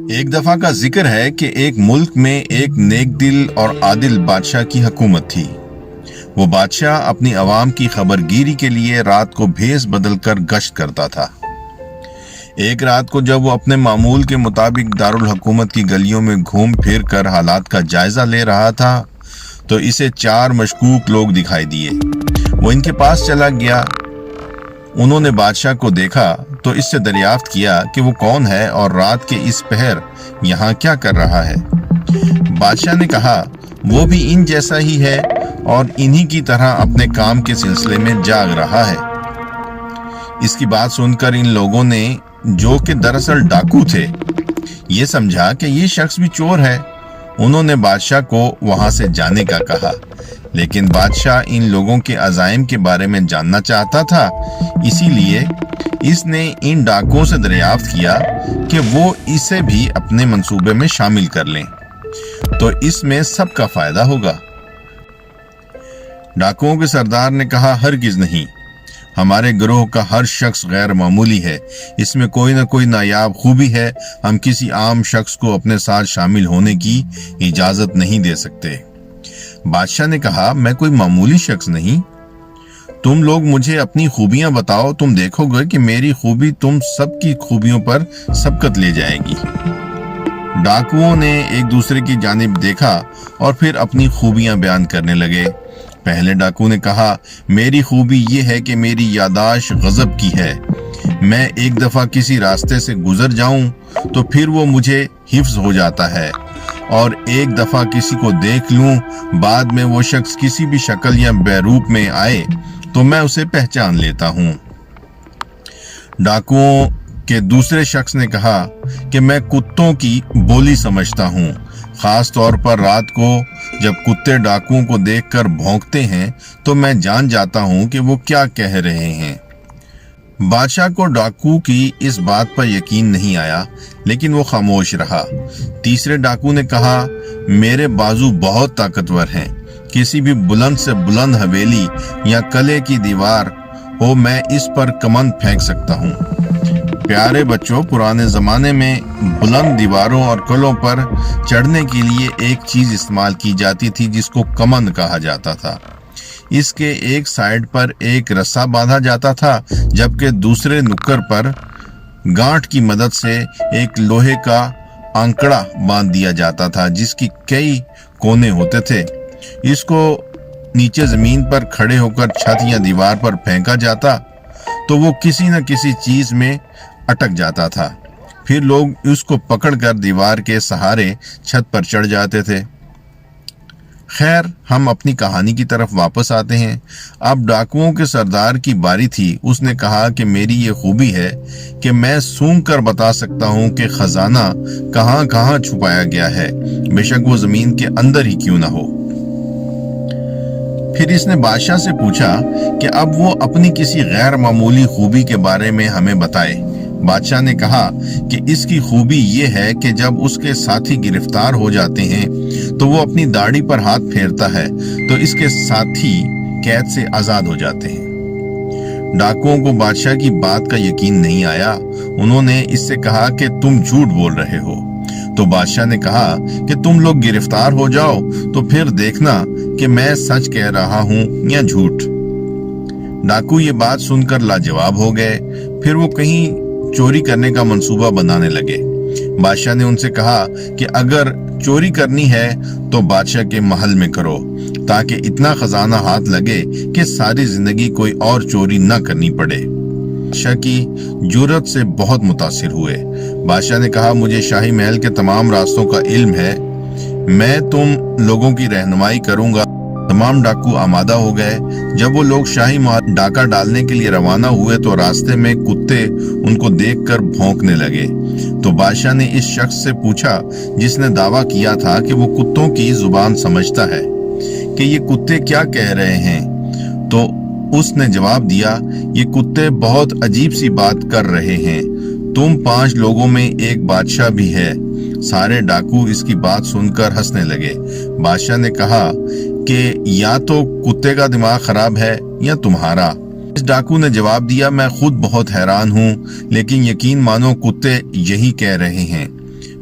ایک دفعہ کا ذکر ہے کہ ایک ملک میں ایک نیک دل اور عادل بادشاہ کی حکومت تھی۔ وہ بادشاہ اپنی عوام کی خبرگیری کے لیے رات کو بھیس بدل کر گشت کرتا تھا۔ ایک رات کو جب وہ اپنے معمول کے مطابق دارالحکومت کی گلیوں میں گھوم پھر کر حالات کا جائزہ لے رہا تھا تو اسے 4 مشکوک لوگ دکھائی دیے۔ وہ ان کے پاس چلا گیا۔ انہوں نے بادشاہ کو دیکھا تو اس سے دریافت کیا کہ وہ کون ہے اور رات کے اس پہر یہاں کیا کر رہا ہے۔ بادشاہ نے کہا وہ بھی ان جیسا ہی ہے اور انہی کی طرح اپنے کام کے سلسلے میں جاگ رہا ہے۔ اس کی بات سن کر ان لوگوں نے، جو کہ دراصل ڈاکو تھے، یہ سمجھا کہ یہ شخص بھی چور ہے۔ انہوں نے بادشاہ کو وہاں سے جانے کا کہا، لیکن بادشاہ ان لوگوں کے عزائم کے بارے میں جاننا چاہتا تھا، اسی لیے اس نے ان ڈاکوؤں سے دریافت کیا کہ وہ اسے بھی اپنے منصوبے میں شامل کر لیں تو اس میں سب کا فائدہ ہوگا۔ ڈاکوؤں کے سردار نے کہا ہرگز نہیں، ہمارے گروہ کا ہر شخص غیر معمولی ہے، اس میں کوئی نہ کوئی نایاب خوبی ہے، ہم کسی عام شخص کو اپنے ساتھ شامل ہونے کی اجازت نہیں دے سکتے۔ بادشاہ نے کہا میں کوئی معمولی شخص نہیں، تم لوگ مجھے اپنی خوبیاں بتاؤ، تم دیکھو گے کہ میری خوبی تم سب کی خوبیوں پر سبقت لے جائے گی۔ ڈاکوؤں نے ایک دوسرے کی جانب دیکھا اور پھر اپنی خوبیاں بیان کرنے لگے۔ پہلے ڈاکو نے کہا میری خوبی یہ ہے کہ میری یادداشت غضب کی ہے، میں ایک دفعہ کسی راستے سے گزر جاؤں تو پھر وہ مجھے حفظ ہو جاتا ہے، اور ایک دفعہ کسی کو دیکھ لوں، بعد میں وہ شخص کسی بھی شکل یا بیروپ میں آئے تو میں اسے پہچان لیتا ہوں۔ ڈاکوؤں کے دوسرے شخص نے کہا کہ میں کتوں کی بولی سمجھتا ہوں، خاص طور پر رات کو جب کتے ڈاکوؤں کو دیکھ کر بھونکتے ہیں تو میں جان جاتا ہوں کہ وہ کیا کہہ رہے ہیں۔ بادشاہ کو ڈاکو کی اس بات پر یقین نہیں آیا، لیکن وہ خاموش رہا۔ تیسرے ڈاکو نے کہا میرے بازو بہت طاقتور ہیں، کسی بھی بلند سے بلند حویلی یا قلعے کی دیوار ہو میں اس پر کمند پھینک سکتا ہوں۔ پیارے بچوں، پرانے زمانے میں بلند دیواروں اور قلعوں پر چڑھنے کے لیے ایک چیز استعمال کی جاتی تھی جس کو کمند کہا جاتا تھا۔ اس کے ایک سائیڈ پر ایک رسا باندھا جاتا تھا، جبکہ دوسرے نکر پر گانٹھ کی مدد سے ایک لوہے کا آنکڑا باندھ دیا جاتا تھا جس کی کئی کونے ہوتے تھے۔ اس کو نیچے زمین پر کھڑے ہو کر چھت یا دیوار پر پھینکا جاتا تو وہ کسی نہ کسی چیز میں اٹک جاتا تھا، پھر لوگ اس کو پکڑ کر دیوار کے سہارے چھت پر چڑھ جاتے تھے۔ خیر، ہم اپنی کہانی کی طرف واپس آتے ہیں۔ اب ڈاکوؤں کے سردار کی باری تھی۔ اس نے کہا کہ میری یہ خوبی ہے کہ میں سونگھ کر بتا سکتا ہوں کہ خزانہ کہاں کہاں چھپایا گیا ہے، بے شک وہ زمین کے اندر ہی کیوں نہ ہو۔ پھر اس نے بادشاہ سے پوچھا کہ اب وہ اپنی کسی غیر معمولی خوبی کے بارے میں ہمیں بتائے۔ بادشاہ نے کہا کہ اس کی خوبی یہ ہے کہ جب اس کے ساتھی گرفتار ہو جاتے ہیں تو وہ اپنی داڑھی پر ہاتھ پھیرتا ہے تو اس کے ساتھی قید سے آزاد ہو جاتے ہیں۔ ڈاکوؤں کو بادشاہ کی بات کا یقین نہیں آیا۔ انہوں نے اس سے کہا کہ تم جھوٹ بول رہے ہو۔ تو بادشاہ نے کہا کہ تم لوگ گرفتار ہو جاؤ تو پھر دیکھنا کہ میں سچ کہہ رہا ہوں یا جھوٹ۔ ڈاکو یہ بات سن کر لاجواب ہو گئے۔ پھر وہ کہیں چوری کرنے کا منصوبہ بنانے لگے۔ بادشاہ نے ان سے کہا کہ اگر چوری کرنی ہے تو بادشاہ کے محل میں کرو، تاکہ اتنا خزانہ ہاتھ لگے کہ ساری زندگی کوئی اور چوری نہ کرنی پڑے۔ بادشاہ کی جرأت سے بہت متاثر ہوئے۔ بادشاہ نے کہا مجھے شاہی محل کے تمام راستوں کا علم ہے، میں تم لوگوں کی رہنمائی کروں گا۔ تمام ڈاکو آمادہ ہو گئے۔ جب وہ لوگ شاہی محل ڈاکہ ڈالنے کے لیے روانہ ہوئے تو راستے میں کتے ان کو دیکھ کر بھونکنے لگے۔ تو بادشاہ نے اس شخص سے پوچھا جس نے دعویٰ کیا تھا کہ وہ کتوں کی زبان سمجھتا ہے کہ یہ کتے کیا کہہ رہے ہیں، تو اس نے جواب دیا یہ کتے بہت عجیب سی بات کر رہے ہیں، تم 5 لوگوں میں ایک بادشاہ بھی ہے۔ سارے ڈاکو اس کی بات سن کر ہنسنے لگے۔ بادشاہ نے کہا کہ یا تو کتے کا دماغ خراب ہے یا تمہارا۔ اس ڈاکو نے جواب دیا میں خود بہت حیران ہوں، لیکن یقین مانو کتے یہی کہہ رہے ہیں۔